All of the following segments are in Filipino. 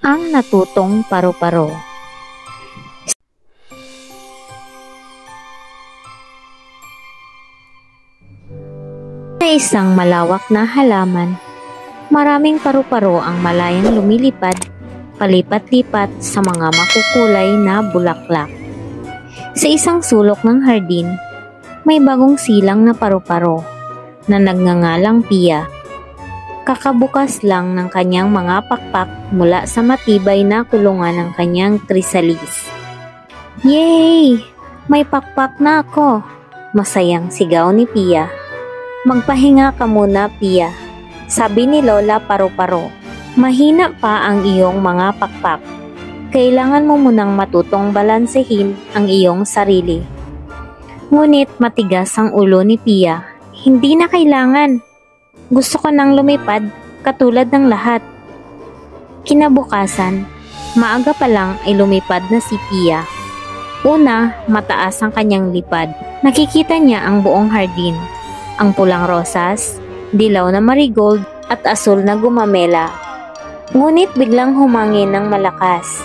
Ang natutong paru-paro. Sa isang malawak na halaman, maraming paru-paro ang malayang lumilipad, palipat-lipat sa mga makukulay na bulaklak. Sa isang sulok ng hardin, may bagong silang na paru-paro na nagngangalang Pia. Kakabukas lang ng kanyang mga pakpak mula sa matibay na kulungan ng kanyang chrysalis. Yay! May pakpak na ako! Masayang sigaw ni Pia. Magpahinga ka muna, Pia, sabi ni Lola Paru-Paro. Mahina pa ang iyong mga pakpak. Kailangan mo munang matutong balansehin ang iyong sarili. Ngunit matigas ang ulo ni Pia. Hindi na kailangan. Gusto ko nang lumipad katulad ng lahat. Kinabukasan, maaga pa lang ay lumipad na si Pia. Una, mataas ang kanyang lipad. Nakikita niya ang buong hardin. Ang pulang rosas, dilaw na marigold at asul na gumamela. Ngunit biglang humangin ng malakas.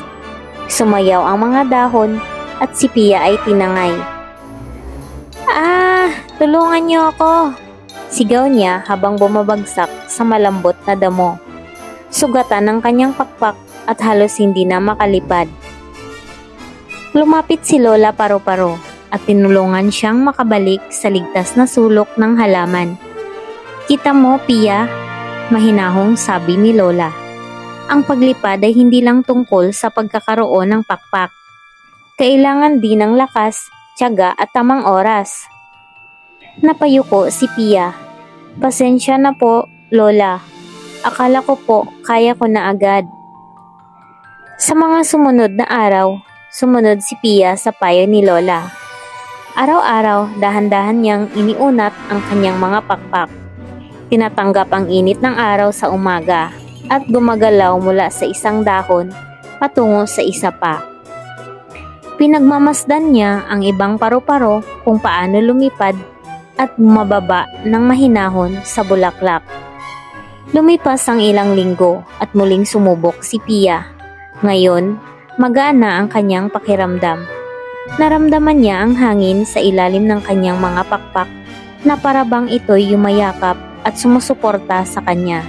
Sumayaw ang mga dahon at si Pia ay tinangay. Tulungan niyo ako! Sigaw niya habang bumabagsak sa malambot na damo. Sugatan ng kanyang pakpak at halos hindi na makalipad. Lumapit si Lola Paru-Paro at tinulungan siyang makabalik sa ligtas na sulok ng halaman. Kita mo, Pia, mahinahong sabi ni Lola. Ang paglipad ay hindi lang tungkol sa pagkakaroon ng pakpak. Kailangan din ng lakas, tiyaga at tamang oras. Napayuko si Pia. Pasensya na po, Lola. Akala ko po kaya ko na agad. Sa mga sumunod na araw, sumunod si Pia sa payo ni Lola. Araw-araw, dahan-dahan niyang iniunat ang kanyang mga pakpak. Tinatanggap ang init ng araw sa umaga at gumagalaw mula sa isang dahon patungo sa isa pa. Pinagmamasdan niya ang ibang paru-paro kung paano lumipad at mababa ng mahinahon sa bulaklak. Lumipas ang ilang linggo at muling sumubok si Pia. Ngayon, magana ang kanyang pakiramdam. Naramdaman niya ang hangin sa ilalim ng kanyang mga pakpak na parabang ito'y yumayakap at sumusuporta sa kanya.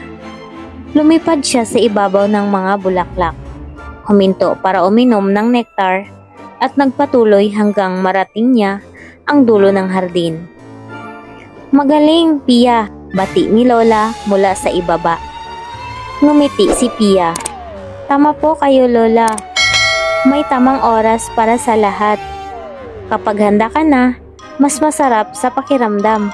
Lumipad siya sa ibabaw ng mga bulaklak. Huminto para uminom ng nektar at nagpatuloy hanggang marating niya ang dulo ng hardin. Magaling, Pia, bati ni Lola mula sa ibaba. Ngumiti si Pia. Tama po kayo, Lola. May tamang oras para sa lahat. Kapag handa ka na, mas masarap sa pakiramdam.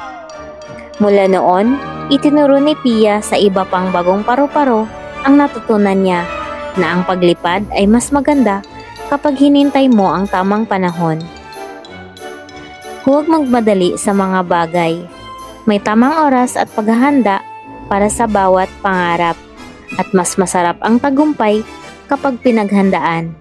Mula noon, itinuro ni Pia sa iba pang bagong paru-paro ang natutunan niya na ang paglipad ay mas maganda kapag hinintay mo ang tamang panahon. Huwag magmadali sa mga bagay. May tamang oras at paghahanda para sa bawat pangarap at mas masarap ang tagumpay kapag pinaghandaan.